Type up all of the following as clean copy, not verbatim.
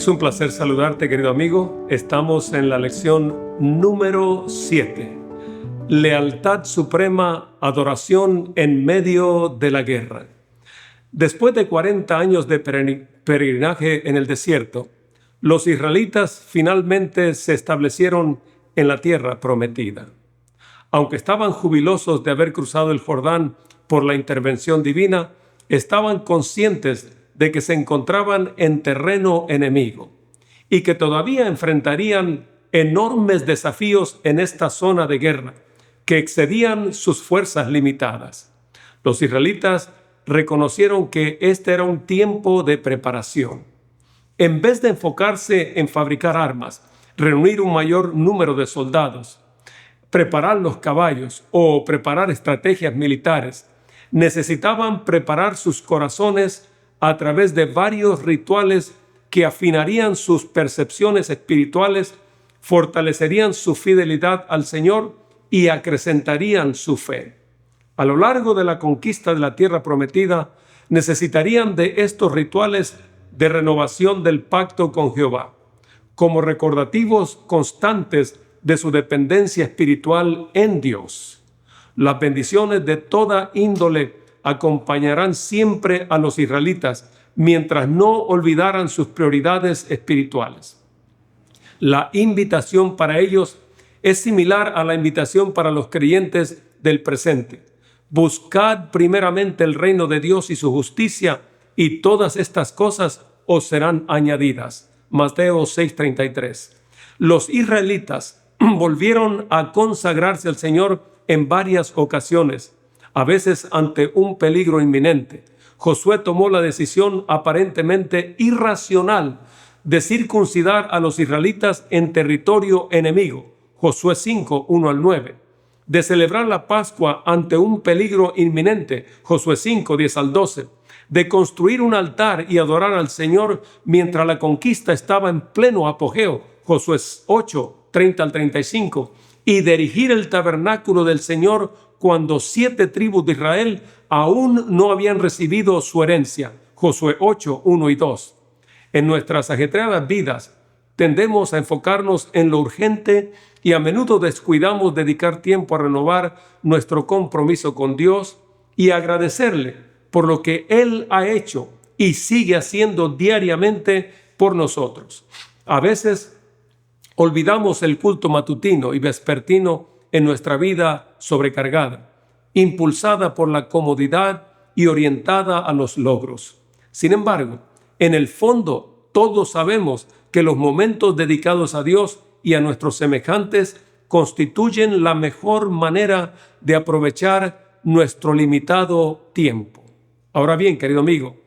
Es un placer saludarte, querido amigo. Estamos en la lección número 7. Lealtad suprema, adoración en medio de la guerra. Después de 40 años de peregrinaje en el desierto, los israelitas finalmente se establecieron en la tierra prometida. Aunque estaban jubilosos de haber cruzado el Jordán por la intervención divina, estaban conscientes de que se encontraban en terreno enemigo y que todavía enfrentarían enormes desafíos en esta zona de guerra que excedían sus fuerzas limitadas. Los israelitas reconocieron que este era un tiempo de preparación. En vez de enfocarse en fabricar armas, reunir un mayor número de soldados, preparar los caballos o preparar estrategias militares, necesitaban preparar sus corazones a través de varios rituales que afinarían sus percepciones espirituales, fortalecerían su fidelidad al Señor y acrecentarían su fe. A lo largo de la conquista de la tierra prometida, necesitarían de estos rituales de renovación del pacto con Jehová, como recordativos constantes de su dependencia espiritual en Dios. Las bendiciones de toda índole acompañarán siempre a los israelitas mientras no olvidaran sus prioridades espirituales. La invitación para ellos es similar a la invitación para los creyentes del presente. Buscad primeramente el reino de Dios y su justicia, y todas estas cosas os serán añadidas. Mateo 6:33. Los israelitas volvieron a consagrarse al Señor en varias ocasiones, a veces ante un peligro inminente. Josué tomó la decisión aparentemente irracional de circuncidar a los israelitas en territorio enemigo, Josué 5, 1-9, de celebrar la Pascua ante un peligro inminente, Josué 5, 10-12, de construir un altar y adorar al Señor mientras la conquista estaba en pleno apogeo, Josué 8, 30-35, y de erigir el tabernáculo del Señor cuando 7 tribus de Israel aún no habían recibido su herencia, Josué 8, 1 y 2. En nuestras ajetreadas vidas tendemos a enfocarnos en lo urgente y a menudo descuidamos dedicar tiempo a renovar nuestro compromiso con Dios y agradecerle por lo que Él ha hecho y sigue haciendo diariamente por nosotros. A veces olvidamos el culto matutino y vespertino en nuestra vida sobrecargada, impulsada por la comodidad y orientada a los logros. Sin embargo, en el fondo, todos sabemos que los momentos dedicados a Dios y a nuestros semejantes constituyen la mejor manera de aprovechar nuestro limitado tiempo. Ahora bien, querido amigo,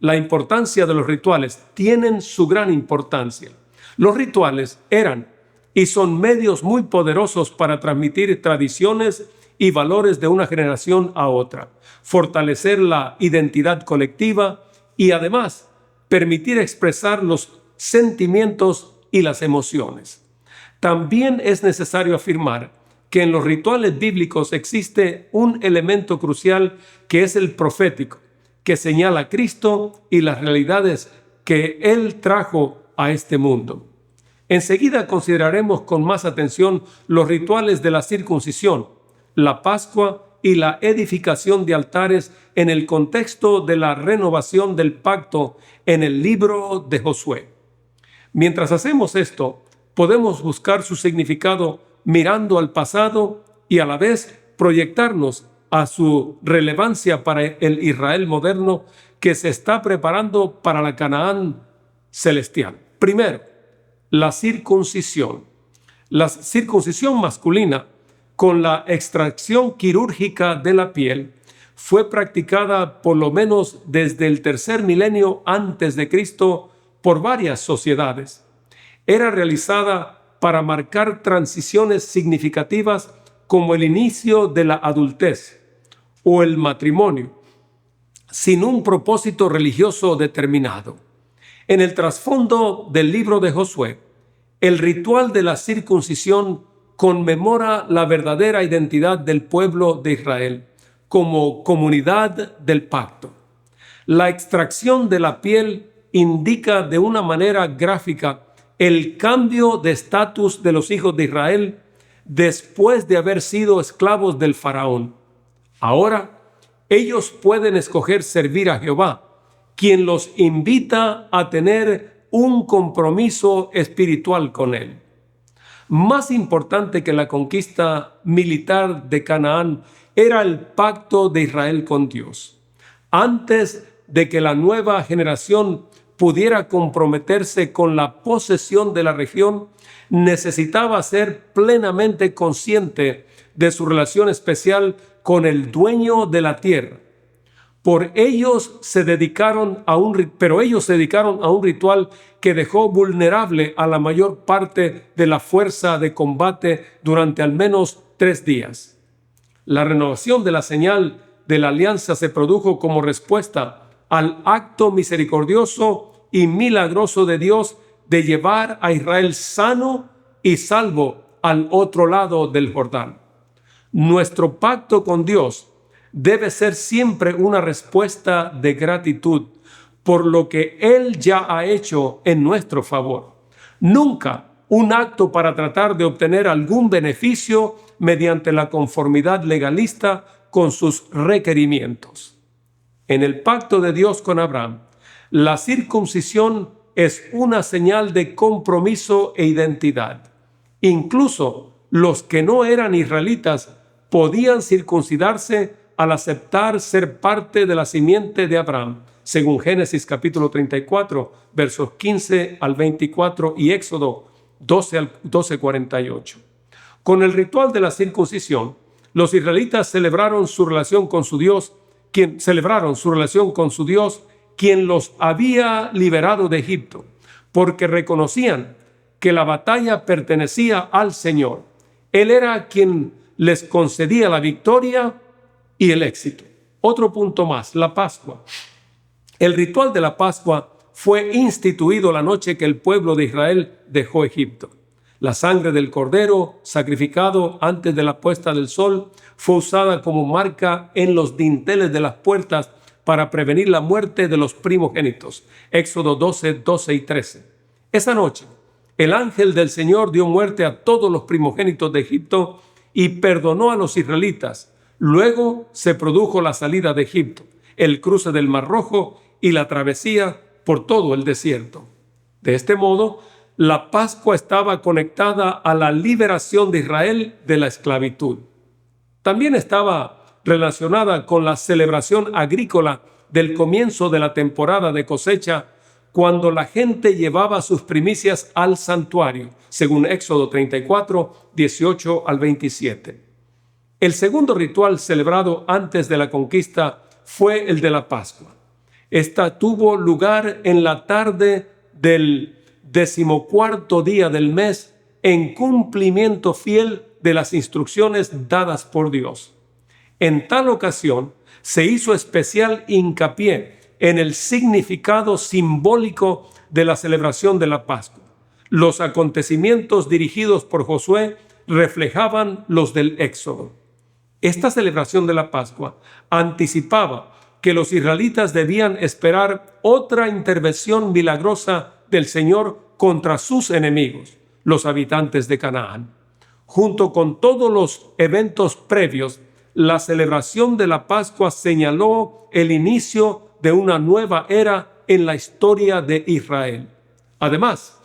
la importancia de los rituales tienen su gran importancia. Los rituales eran y son medios muy poderosos para transmitir tradiciones y valores de una generación a otra, fortalecer la identidad colectiva y además permitir expresar los sentimientos y las emociones. También es necesario afirmar que en los rituales bíblicos existe un elemento crucial que es el profético, que señala a Cristo y las realidades que Él trajo a este mundo. Enseguida consideraremos con más atención los rituales de la circuncisión, la Pascua y la edificación de altares en el contexto de la renovación del pacto en el libro de Josué. Mientras hacemos esto, podemos buscar su significado mirando al pasado y a la vez proyectarnos a su relevancia para el Israel moderno que se está preparando para la Canaán celestial. Primero, la circuncisión. La circuncisión masculina, con la extracción quirúrgica de la piel, fue practicada por lo menos desde el tercer milenio antes de Cristo por varias sociedades. Era realizada para marcar transiciones significativas como el inicio de la adultez o el matrimonio, sin un propósito religioso determinado. En el trasfondo del libro de Josué, el ritual de la circuncisión conmemora la verdadera identidad del pueblo de Israel como comunidad del pacto. La extracción de la piel indica de una manera gráfica el cambio de estatus de los hijos de Israel después de haber sido esclavos del faraón. Ahora, ellos pueden escoger servir a Jehová, quien los invita a tener un compromiso espiritual con él. Más importante que la conquista militar de Canaán era el pacto de Israel con Dios. Antes de que la nueva generación pudiera comprometerse con la posesión de la región, necesitaba ser plenamente consciente de su relación especial con el dueño de la tierra. Pero ellos se dedicaron a un ritual que dejó vulnerable a la mayor parte de la fuerza de combate durante al menos 3 días. La renovación de la señal de la alianza se produjo como respuesta al acto misericordioso y milagroso de Dios de llevar a Israel sano y salvo al otro lado del Jordán. Nuestro pacto con Dios debe ser siempre una respuesta de gratitud por lo que Él ya ha hecho en nuestro favor. Nunca un acto para tratar de obtener algún beneficio mediante la conformidad legalista con sus requerimientos. En el pacto de Dios con Abraham, la circuncisión es una señal de compromiso e identidad. Incluso los que no eran israelitas podían circuncidarse al aceptar ser parte de la simiente de Abraham, según Génesis capítulo 34, versos 15 al 24 y Éxodo 12:48. Con el ritual de la circuncisión, los israelitas celebraron su relación con su Dios, quien los había liberado de Egipto, porque reconocían que la batalla pertenecía al Señor. Él era quien les concedía la victoria y el éxito. Otro punto más, la Pascua. El ritual de la Pascua fue instituido la noche que el pueblo de Israel dejó Egipto. La sangre del cordero, sacrificado antes de la puesta del sol, fue usada como marca en los dinteles de las puertas para prevenir la muerte de los primogénitos. Éxodo 12 y 13. Esa noche, el ángel del Señor dio muerte a todos los primogénitos de Egipto y perdonó a los israelitas. Luego se produjo la salida de Egipto, el cruce del Mar Rojo y la travesía por todo el desierto. De este modo, la Pascua estaba conectada a la liberación de Israel de la esclavitud. También estaba relacionada con la celebración agrícola del comienzo de la temporada de cosecha, cuando la gente llevaba sus primicias al santuario, según Éxodo 34, 18 al 27. El segundo ritual celebrado antes de la conquista fue el de la Pascua. Esta tuvo lugar en la tarde del 14º día del mes, en cumplimiento fiel de las instrucciones dadas por Dios. En tal ocasión se hizo especial hincapié en el significado simbólico de la celebración de la Pascua. Los acontecimientos dirigidos por Josué reflejaban los del Éxodo. Esta celebración de la Pascua anticipaba que los israelitas debían esperar otra intervención milagrosa del Señor contra sus enemigos, los habitantes de Canaán. Junto con todos los eventos previos, la celebración de la Pascua señaló el inicio de una nueva era en la historia de Israel. Además,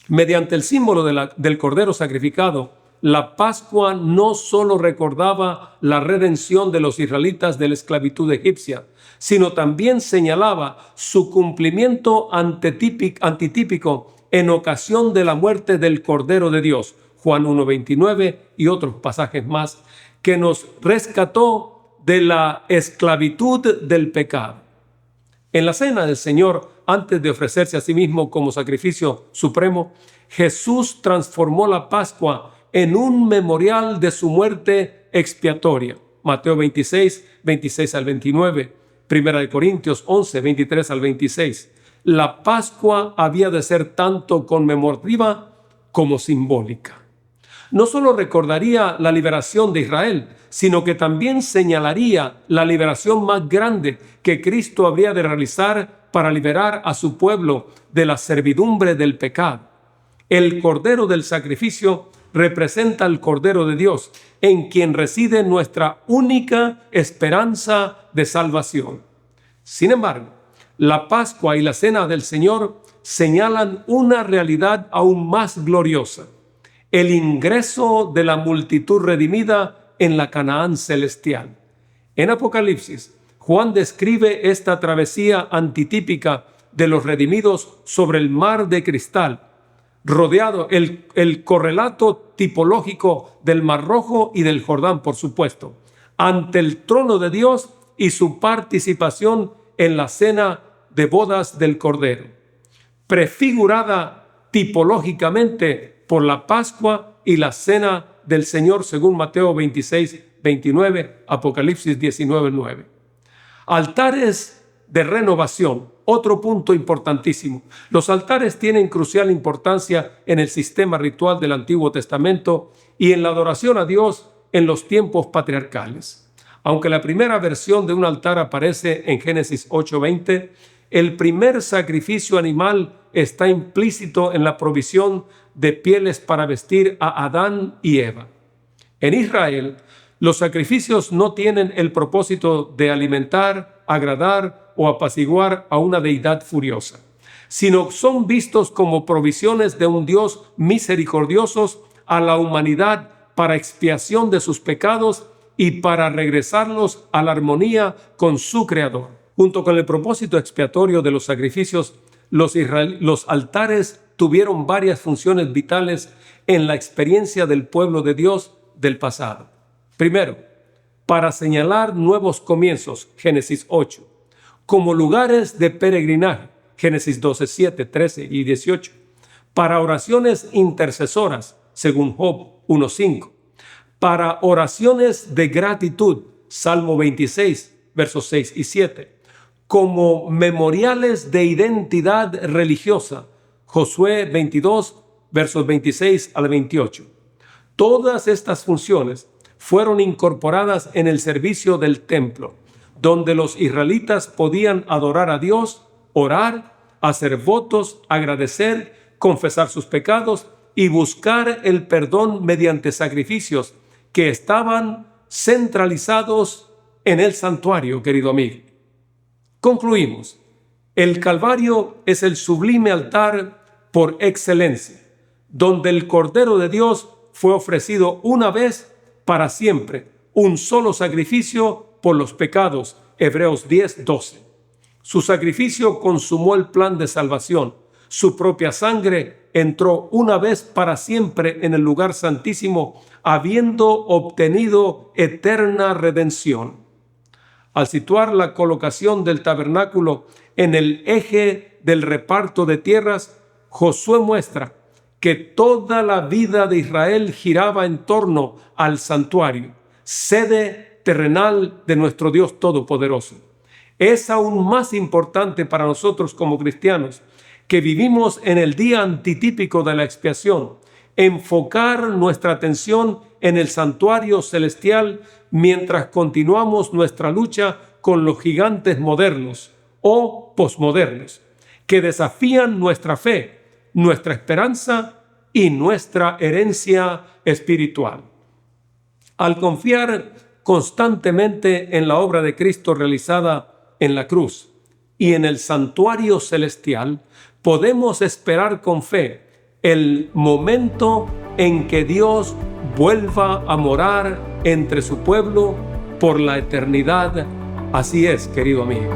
mediante el símbolo del cordero sacrificado, la Pascua no solo recordaba la redención de los israelitas de la esclavitud egipcia, sino también señalaba su cumplimiento antitípico en ocasión de la muerte del Cordero de Dios, Juan 1:29 y otros pasajes más, que nos rescató de la esclavitud del pecado. En la cena del Señor, antes de ofrecerse a sí mismo como sacrificio supremo, Jesús transformó la Pascua en un memorial de su muerte expiatoria. Mateo 26, 26 al 29, 1 Corintios 11, 23 al 26. La Pascua había de ser tanto conmemorativa como simbólica. No solo recordaría la liberación de Israel, sino que también señalaría la liberación más grande que Cristo habría de realizar para liberar a su pueblo de la servidumbre del pecado. El cordero del sacrificio representa al Cordero de Dios, en quien reside nuestra única esperanza de salvación. Sin embargo, la Pascua y la Cena del Señor señalan una realidad aún más gloriosa: el ingreso de la multitud redimida en la Canaán celestial. En Apocalipsis, Juan describe esta travesía antitípica de los redimidos sobre el mar de cristal, rodeado el correlato tipológico del Mar Rojo y del Jordán, por supuesto, ante el trono de Dios y su participación en la cena de bodas del Cordero, prefigurada tipológicamente por la Pascua y la cena del Señor según Mateo 26:29, Apocalipsis 19:9. Altares de renovación, otro punto importantísimo. Los altares tienen crucial importancia en el sistema ritual del Antiguo Testamento y en la adoración a Dios en los tiempos patriarcales. Aunque la primera versión de un altar aparece en Génesis 8:20, el primer sacrificio animal está implícito en la provisión de pieles para vestir a Adán y Eva. En Israel, los sacrificios no tienen el propósito de alimentar, agradar o apaciguar a una deidad furiosa, sino son vistos como provisiones de un Dios misericordioso a la humanidad para expiación de sus pecados y para regresarlos a la armonía con su Creador. Junto con el propósito expiatorio de los sacrificios, los altares tuvieron varias funciones vitales en la experiencia del pueblo de Dios del pasado. Primero, para señalar nuevos comienzos, Génesis 8, como lugares de peregrinaje, Génesis 12:7, 13 y 18, para oraciones intercesoras, según Job 1:5, para oraciones de gratitud, Salmo 26, versos 6 y 7, como memoriales de identidad religiosa, Josué 22, versos 26 al 28. Todas estas funciones fueron incorporadas en el servicio del templo, donde los israelitas podían adorar a Dios, orar, hacer votos, agradecer, confesar sus pecados y buscar el perdón mediante sacrificios que estaban centralizados en el santuario, querido amigo. Concluimos. El Calvario es el sublime altar por excelencia, donde el Cordero de Dios fue ofrecido una vez para siempre, un solo sacrificio por los pecados, Hebreos 10:12. Su sacrificio consumó el plan de salvación. Su propia sangre entró una vez para siempre en el lugar santísimo, habiendo obtenido eterna redención. Al situar la colocación del tabernáculo en el eje del reparto de tierras, Josué muestra que toda la vida de Israel giraba en torno al santuario, sede terrenal de nuestro Dios Todopoderoso. Es aún más importante para nosotros como cristianos que vivimos en el día antitípico de la expiación, enfocar nuestra atención en el santuario celestial mientras continuamos nuestra lucha con los gigantes modernos o posmodernos que desafían nuestra fe, nuestra esperanza y nuestra herencia espiritual. Al confiar constantemente en la obra de Cristo realizada en la cruz y en el santuario celestial, podemos esperar con fe el momento en que Dios vuelva a morar entre su pueblo por la eternidad. Así es, querido amigo.